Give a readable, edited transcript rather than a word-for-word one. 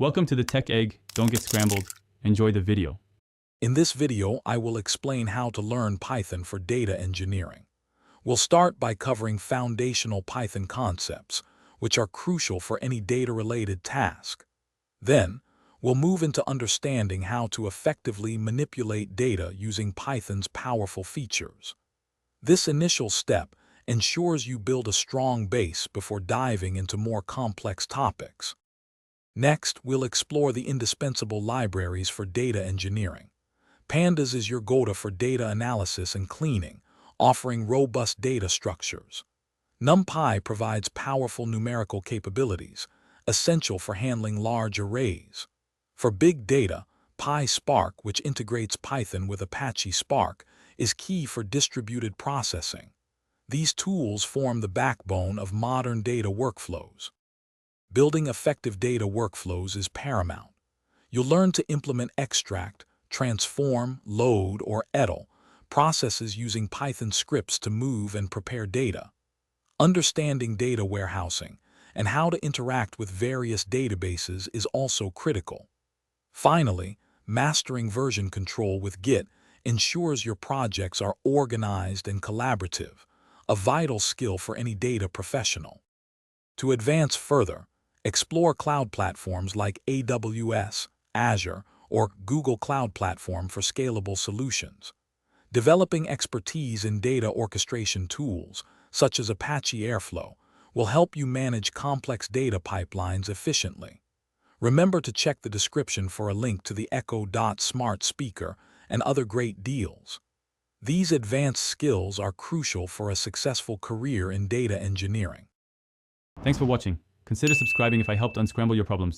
Welcome to the Tech Egg. Don't get scrambled. Enjoy the video. In this video, I will explain how to learn Python for data engineering. We'll start by covering foundational Python concepts, which are crucial for any data-related task. Then, we'll move into understanding how to effectively manipulate data using Python's powerful features. This initial step ensures you build a strong base before diving into more complex topics. Next, we'll explore the indispensable libraries for data engineering. Pandas is your go-to for data analysis and cleaning, offering robust data structures. NumPy provides powerful numerical capabilities, essential for handling large arrays. For big data, PySpark, which integrates Python with Apache Spark, is key for distributed processing. These tools form the backbone of modern data workflows. Building effective data workflows is paramount. You'll learn to implement extract, transform, load, or edit processes using Python scripts to move and prepare data. Understanding data warehousing and how to interact with various databases is also critical. Finally, mastering version control with Git ensures your projects are organized and collaborative, a vital skill for any data professional. To advance further, explore cloud platforms like AWS, Azure, or Google Cloud Platform for scalable solutions. Developing expertise in data orchestration tools, such as Apache Airflow, will help you manage complex data pipelines efficiently. Remember to check the description for a link to the Echo.Smart speaker and other great deals. These advanced skills are crucial for a successful career in data engineering. Thanks for watching. Consider subscribing if I helped unscramble your problems.